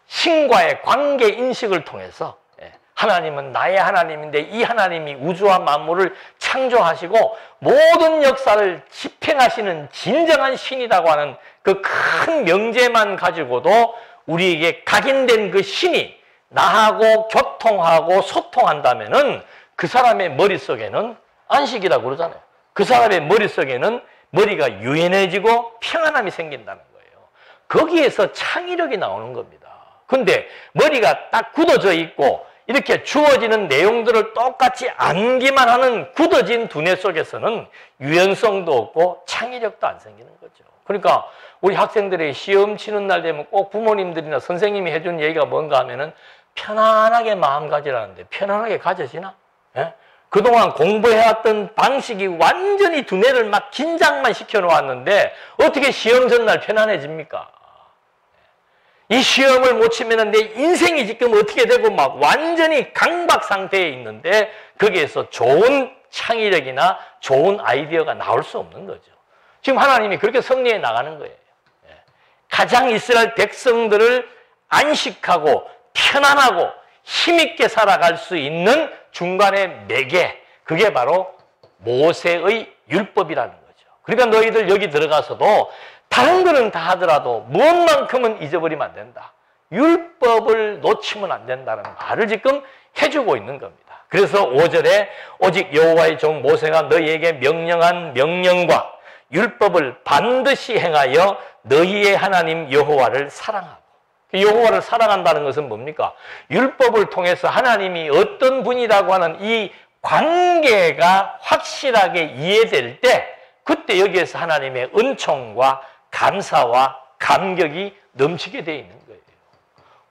신과의 관계 인식을 통해서, 예, 하나님은 나의 하나님인데 이 하나님이 우주와 만물을 창조하시고 모든 역사를 집행하시는 진정한 신이라고 하는 그 큰 명제만 가지고도 우리에게 각인된 그 신이 나하고 교통하고 소통한다면은 그 사람의 머릿속에는 안식이라고 그러잖아요. 그 사람의 머릿속에는 머리가 유연해지고 평안함이 생긴다는 거예요. 거기에서 창의력이 나오는 겁니다. 근데 머리가 딱 굳어져 있고 이렇게 주어지는 내용들을 똑같이 암기만 하는 굳어진 두뇌 속에서는 유연성도 없고 창의력도 안 생기는 거죠. 그러니까 우리 학생들이 시험 치는 날 되면 꼭 부모님들이나 선생님이 해준 얘기가 뭔가 하면은 편안하게 마음 가지라는데 편안하게 가져지나? 예? 그동안 공부해왔던 방식이 완전히 두뇌를 막 긴장만 시켜놓았는데 어떻게 시험 전날 편안해집니까? 이 시험을 못 치면 내 인생이 지금 어떻게 되고 막 완전히 강박 상태에 있는데 거기에서 좋은 창의력이나 좋은 아이디어가 나올 수 없는 거죠. 지금 하나님이 그렇게 섭리해 나가는 거예요. 가장 이스라엘 백성들을 안식하고 편안하고 힘있게 살아갈 수 있는 중간의 매개, 그게 바로 모세의 율법이라는 거죠. 그러니까 너희들 여기 들어가서도 다른 거는 다 하더라도 무엇만큼은 잊어버리면 안 된다. 율법을 놓치면 안 된다는 말을 지금 해주고 있는 겁니다. 그래서 5절에 오직 여호와의 종 모세가 너희에게 명령한 명령과 율법을 반드시 행하여 너희의 하나님 여호와를 사랑하고. 여호와를 사랑한다는 것은 뭡니까? 율법을 통해서 하나님이 어떤 분이라고 하는 이 관계가 확실하게 이해될 때 그때 여기에서 하나님의 은총과 감사와 감격이 넘치게 되어 있는 거예요.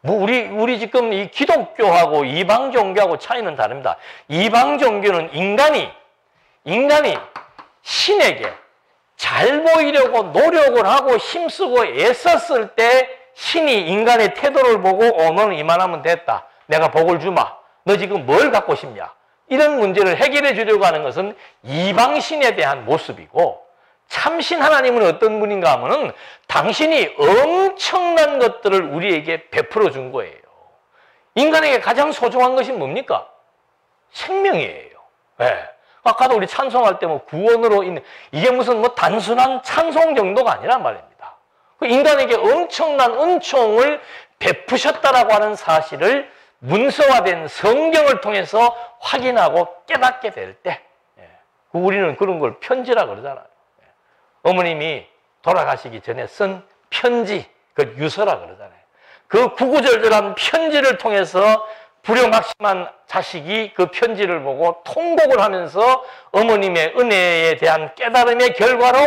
뭐 우리 지금 이 기독교하고 이방 종교하고 차이는 다릅니다. 이방 종교는 인간이 신에게 잘 보이려고 노력을 하고 힘쓰고 애썼을 때 신이 인간의 태도를 보고 너는 이만하면 됐다. 내가 복을 주마. 너 지금 뭘 갖고 싶냐? 이런 문제를 해결해 주려고 하는 것은 이방신에 대한 모습이고, 참신 하나님은 어떤 분인가 하면은 당신이 엄청난 것들을 우리에게 베풀어 준 거예요. 인간에게 가장 소중한 것이 뭡니까? 생명이에요. 네. 아까도 우리 찬송할 때 뭐 구원으로 있는, 이게 무슨 뭐 단순한 찬송 정도가 아니란 말입니다. 인간에게 엄청난 은총을 베푸셨다라고 하는 사실을 문서화된 성경을 통해서 확인하고 깨닫게 될 때, 우리는 그런 걸 편지라 그러잖아요. 어머님이 돌아가시기 전에 쓴 편지, 그 유서라 그러잖아요. 그 구구절절한 편지를 통해서 불효막심한 자식이 그 편지를 보고 통곡을 하면서 어머님의 은혜에 대한 깨달음의 결과로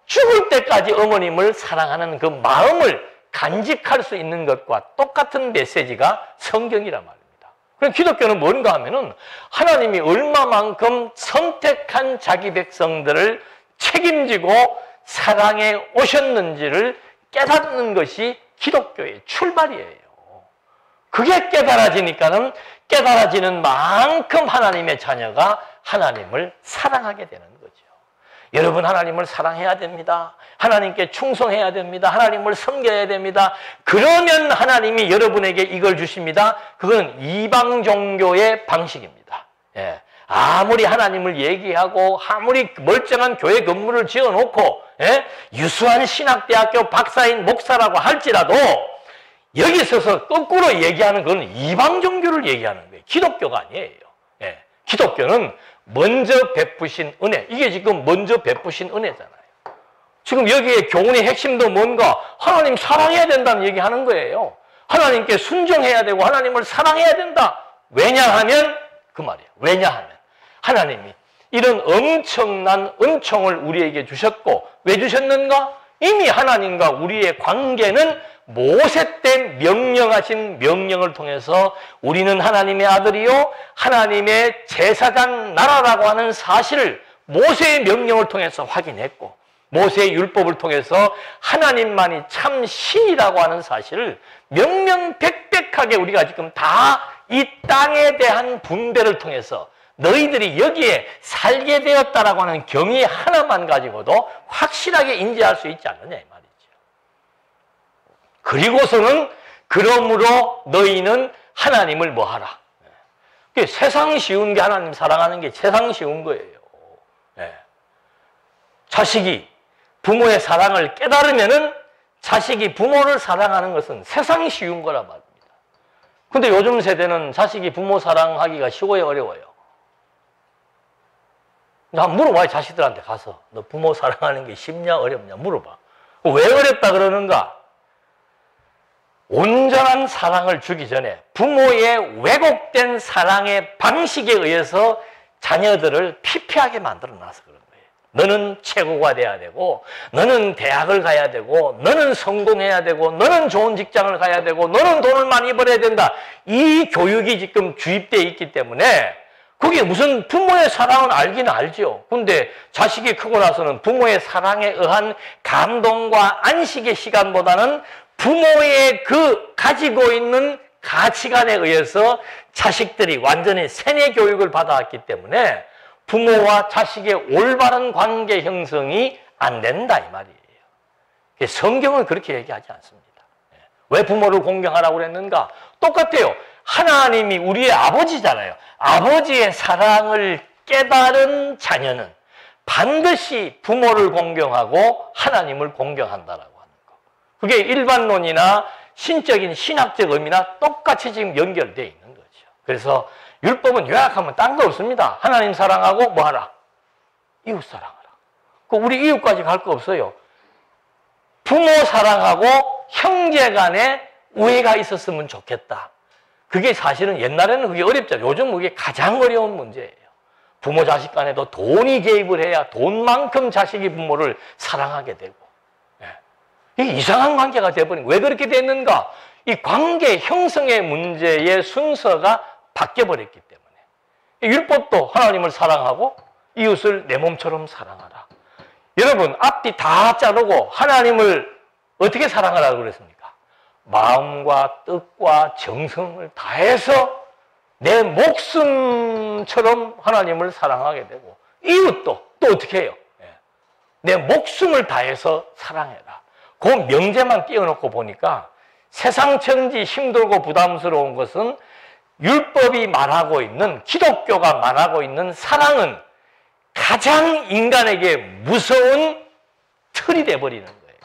죽을 때까지 어머님을 사랑하는 그 마음을 간직할 수 있는 것과 똑같은 메시지가 성경이란 말입니다. 그럼 기독교는 뭔가 하면은 하나님이 얼마만큼 선택한 자기 백성들을 책임지고 사랑해 오셨는지를 깨닫는 것이 기독교의 출발이에요. 그게 깨달아지니까는 깨달아지는 만큼 하나님의 자녀가 하나님을 사랑하게 되는 거죠. 여러분, 하나님을 사랑해야 됩니다. 하나님께 충성해야 됩니다. 하나님을 섬겨야 됩니다. 그러면 하나님이 여러분에게 이걸 주십니다. 그건 이방 종교의 방식입니다. 예. 아무리 하나님을 얘기하고 아무리 멀쩡한 교회 건물을 지어놓고 유수한 신학대학교 박사인 목사라고 할지라도 여기 서서 거꾸로 얘기하는 건 이방 종교를 얘기하는 거예요. 기독교가 아니에요. 기독교는 먼저 베푸신 은혜, 이게 지금 먼저 베푸신 은혜잖아요. 지금 여기에 교훈의 핵심도 뭔가 하나님 사랑해야 된다는 얘기하는 거예요. 하나님께 순종해야 되고 하나님을 사랑해야 된다. 왜냐하면 그 말이에요. 왜냐하면 하나님이 이런 엄청난 은총을 우리에게 주셨고, 왜 주셨는가? 이미 하나님과 우리의 관계는 모세 때 명령하신 명령을 통해서 우리는 하나님의 아들이요 하나님의 제사장 나라라고 하는 사실을 모세의 명령을 통해서 확인했고, 모세의 율법을 통해서 하나님만이 참 신이라고 하는 사실을 명명백백하게 우리가 지금 다 이 땅에 대한 분배를 통해서 너희들이 여기에 살게 되었다라고 하는 경위 하나만 가지고도 확실하게 인지할 수 있지 않느냐 이 말이죠. 그리고서는 그러므로 너희는 하나님을 뭐하라. 세상 쉬운 게 하나님 사랑하는 게 세상 쉬운 거예요. 자식이 부모의 사랑을 깨달으면은 자식이 부모를 사랑하는 것은 세상 쉬운 거란 말입니다. 근데 요즘 세대는 자식이 부모 사랑하기가 쉬워요, 어려워요? 나 물어봐, 자식들한테 가서. 너 부모 사랑하는 게 쉽냐, 어렵냐 물어봐. 왜 어렵다 그러는가? 온전한 사랑을 주기 전에 부모의 왜곡된 사랑의 방식에 의해서 자녀들을 피폐하게 만들어 놔서 그런 거예요. 너는 최고가 돼야 되고, 너는 대학을 가야 되고, 너는 성공해야 되고, 너는 좋은 직장을 가야 되고, 너는 돈을 많이 벌어야 된다. 이 교육이 지금 주입되어 있기 때문에 그게 무슨 부모의 사랑은 알긴 알죠. 근데 자식이 크고 나서는 부모의 사랑에 의한 감동과 안식의 시간보다는 부모의 그 가지고 있는 가치관에 의해서 자식들이 완전히 세뇌 교육을 받아왔기 때문에 부모와 자식의 올바른 관계 형성이 안 된다 이 말이에요. 성경은 그렇게 얘기하지 않습니다. 왜 부모를 공경하라고 그랬는가? 똑같아요. 하나님이 우리의 아버지잖아요. 아버지의 사랑을 깨달은 자녀는 반드시 부모를 공경하고 하나님을 공경한다라고 하는 거. 그게 일반론이나 신적인 신학적 의미나 똑같이 지금 연결되어 있는 거죠. 그래서 율법은 요약하면 딴 거 없습니다. 하나님 사랑하고 뭐 하라? 이웃 사랑하라. 우리 이웃까지 갈 거 없어요. 부모 사랑하고 형제 간에 우애가 있었으면 좋겠다. 그게 사실은 옛날에는 그게 어렵잖아요. 요즘 그게 가장 어려운 문제예요. 부모 자식 간에도 돈이 개입을 해야 돈만큼 자식이 부모를 사랑하게 되고. 이게 이상한 관계가 돼버린 거예요. 왜 그렇게 됐는가? 이 관계 형성의 문제의 순서가 바뀌어버렸기 때문에. 율법도 하나님을 사랑하고 이웃을 내 몸처럼 사랑하라. 여러분, 앞뒤 다 자르고 하나님을 어떻게 사랑하라고 그랬습니까? 마음과 뜻과 정성을 다해서 내 목숨처럼 하나님을 사랑하게 되고, 이웃도 또 어떻게 해요? 내 목숨을 다해서 사랑해라. 그 명제만 띄워놓고 보니까 세상 천지 힘들고 부담스러운 것은 율법이 말하고 있는, 기독교가 말하고 있는 사랑은 가장 인간에게 무서운 틀이 돼버리는 거예요.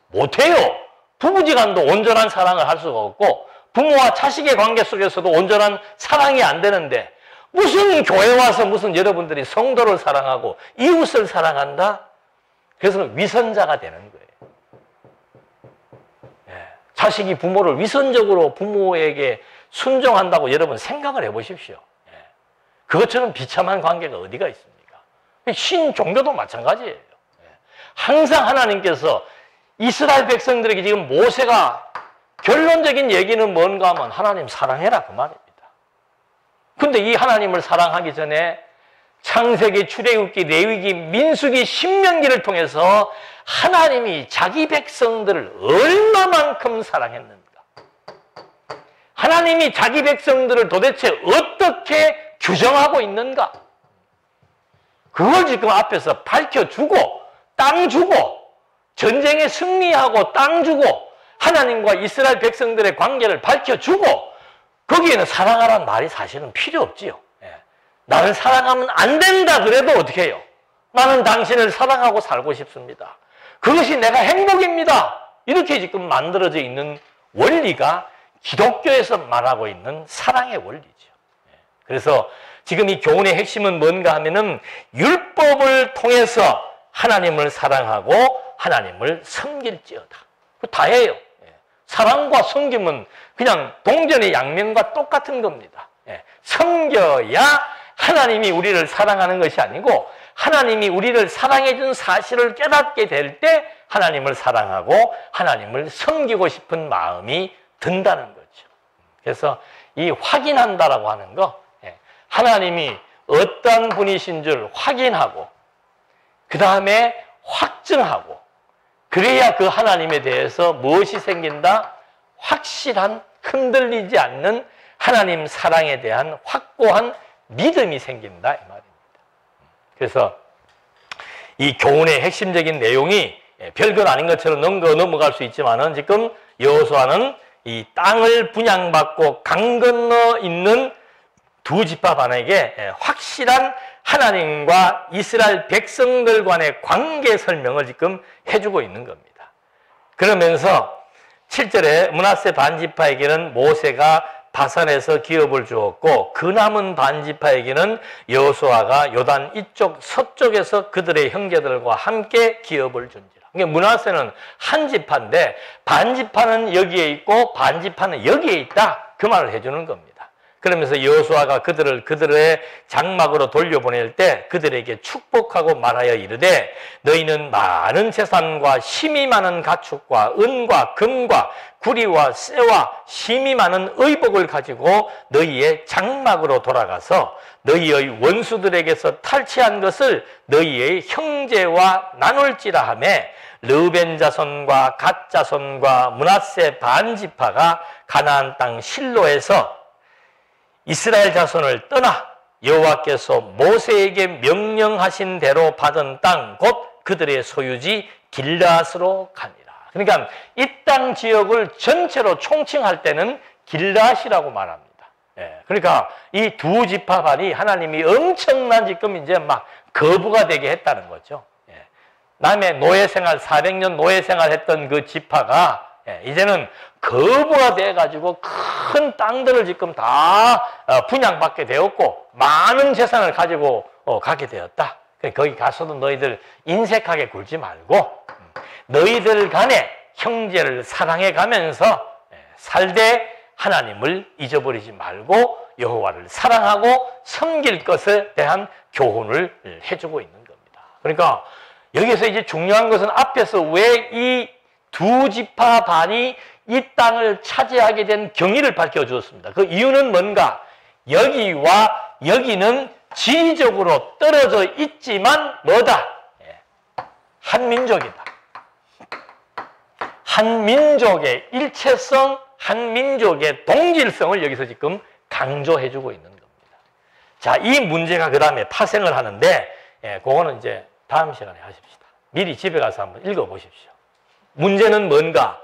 못해요. 부부지간도 온전한 사랑을 할 수가 없고, 부모와 자식의 관계 속에서도 온전한 사랑이 안 되는데, 무슨 교회 와서 무슨 여러분들이 성도를 사랑하고 이웃을 사랑한다? 그래서 위선자가 되는 거예요. 자식이 부모를 위선적으로 부모에게 순종한다고 여러분 생각을 해보십시오. 그것처럼 비참한 관계가 어디가 있습니까? 신 종교도 마찬가지예요. 항상 하나님께서 이스라엘 백성들에게 지금 모세가 결론적인 얘기는 뭔가 하면 하나님 사랑해라 그 말입니다. 근데 이 하나님을 사랑하기 전에 창세기, 출애굽기, 레위기, 민수기, 신명기를 통해서 하나님이 자기 백성들을 얼마만큼 사랑했는가? 하나님이 자기 백성들을 도대체 어떻게 규정하고 있는가? 그걸 지금 앞에서 밝혀주고, 땅 주고, 전쟁에 승리하고 땅 주고, 하나님과 이스라엘 백성들의 관계를 밝혀주고, 거기에는 사랑하라는 말이 사실은 필요 없지요. 나를 사랑하면 안 된다 그래도 어떻게 해요? 나는 당신을 사랑하고 살고 싶습니다. 그것이 내가 행복입니다. 이렇게 지금 만들어져 있는 원리가 기독교에서 말하고 있는 사랑의 원리죠. 그래서 지금 이 교훈의 핵심은 뭔가 하면은 율법을 통해서 하나님을 사랑하고 하나님을 섬길지어다. 다예요. 사랑과 섬김은 그냥 동전의 양면과 똑같은 겁니다. 섬겨야 하나님이 우리를 사랑하는 것이 아니고, 하나님이 우리를 사랑해 준 사실을 깨닫게 될 때 하나님을 사랑하고 하나님을 섬기고 싶은 마음이 든다는 거죠. 그래서 이 확인한다라고 하는 거, 하나님이 어떤 분이신 줄 확인하고 그 다음에 확증하고, 그래야 그 하나님에 대해서 무엇이 생긴다? 확실한, 흔들리지 않는 하나님 사랑에 대한 확고한 믿음이 생긴다 이 말입니다. 그래서 이 교훈의 핵심적인 내용이 별것 아닌 것처럼 넘어갈 수 있지만은, 지금 여호수아는 이 땅을 분양받고 강 건너 있는 두 지파반에게 확실한 하나님과 이스라엘 백성들 간의 관계 설명을 지금 해주고 있는 겁니다. 그러면서 7절에 므낫세 반지파에게는 모세가 바산에서 기업을 주었고, 그 남은 반지파에게는 여호수아가 요단 이쪽 서쪽에서 그들의 형제들과 함께 기업을 준지라. 그러니까 므낫세는 한 지파인데 반지파는 여기에 있고 반지파는 여기에 있다, 그 말을 해주는 겁니다. 그러면서 여호수아가 그들의 장막으로 돌려보낼 때 그들에게 축복하고 말하여 이르되, 너희는 많은 재산과 힘이 많은 가축과 은과 금과 구리와 쇠와 힘이 많은 의복을 가지고 너희의 장막으로 돌아가서 너희의 원수들에게서 탈취한 것을 너희의 형제와 나눌지라 하며, 르벤 자손과 갓 자손과 므낫세 반지파가 가나안 땅 실로에서 이스라엘 자손을 떠나 여호와께서 모세에게 명령하신 대로 받은 땅 곧 그들의 소유지 길르앗으로 가니라. 그러니까 이 땅 지역을 전체로 총칭할 때는 길르앗이라고 말합니다. 그러니까 이 두 지파반이 하나님이 엄청난 지금 이제 막 거부가 되게 했다는 거죠. 남의 노예생활 400년 노예생활 했던 그 지파가 이제는 거부가 돼가지고 큰 땅들을 지금 다 분양받게 되었고 많은 재산을 가지고 가게 되었다. 거기 가서도 너희들 인색하게 굴지 말고 너희들 간에 형제를 사랑해 가면서 살되 하나님을 잊어버리지 말고 여호와를 사랑하고 섬길 것에 대한 교훈을 해주고 있는 겁니다. 그러니까 여기서 이제 중요한 것은 앞에서 왜 이 두 지파 반이 이 땅을 차지하게 된 경위를 밝혀주었습니다. 그 이유는 뭔가? 여기와 여기는 지리적으로 떨어져 있지만 뭐다? 한 민족이다. 한 민족의 일체성, 한 민족의 동질성을 여기서 지금 강조해주고 있는 겁니다. 자, 이 문제가 그 다음에 파생을 하는데, 그거는 이제 다음 시간에 하십시다. 미리 집에 가서 한번 읽어보십시오. 문제는 뭔가?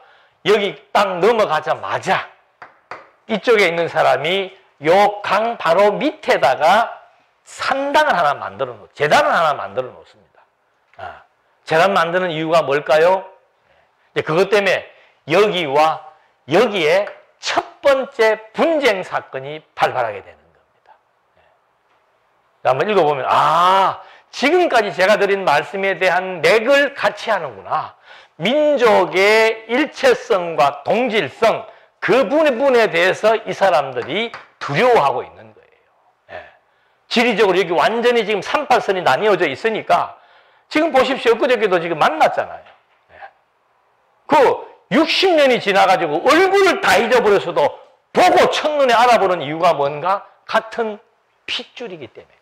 여기 딱 넘어가자마자 이쪽에 있는 사람이 요 강 바로 밑에다가 산당을 하나 만들어 놓, 제단을 하나 만들어 놓습니다. 제단 만드는 이유가 뭘까요? 그것 때문에 여기와 여기에 첫 번째 분쟁 사건이 발발하게 되는 겁니다. 한번 읽어보면, 지금까지 제가 드린 말씀에 대한 맥을 같이 하는구나. 민족의 일체성과 동질성, 그 부분에 대해서 이 사람들이 두려워하고 있는 거예요. 지리적으로 여기 완전히 지금 38선이 나뉘어져 있으니까 지금 보십시오. 엊그저께도 지금 만났잖아요. 그 60년이 지나가지고 얼굴을 다 잊어버려서도 보고 첫눈에 알아보는 이유가 뭔가? 같은 핏줄이기 때문에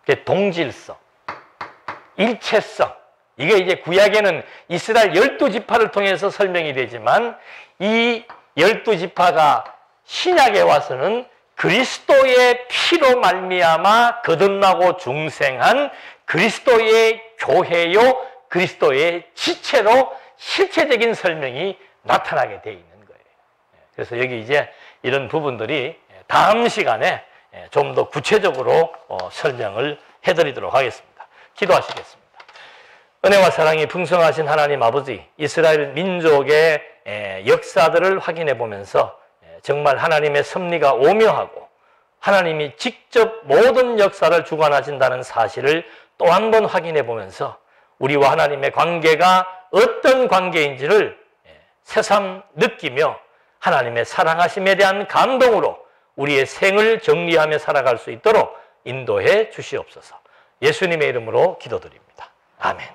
그런 거죠. 동질성, 일체성. 이게 이제 구약에는 이스라엘 12지파를 통해서 설명이 되지만 이 12지파가 신약에 와서는 그리스도의 피로 말미암아 거듭나고 중생한 그리스도의 교회요, 그리스도의 지체로 실체적인 설명이 나타나게 되어 있는 거예요. 그래서 여기 이제 이런 부분들이 다음 시간에 좀 더 구체적으로 설명을 해드리도록 하겠습니다. 기도하시겠습니다. 은혜와 사랑이 풍성하신 하나님 아버지, 이스라엘 민족의 역사들을 확인해 보면서 정말 하나님의 섭리가 오묘하고 하나님이 직접 모든 역사를 주관하신다는 사실을 또 한 번 확인해 보면서 우리와 하나님의 관계가 어떤 관계인지를 새삼 느끼며 하나님의 사랑하심에 대한 감동으로 우리의 생을 정리하며 살아갈 수 있도록 인도해 주시옵소서. 예수님의 이름으로 기도드립니다. 아멘.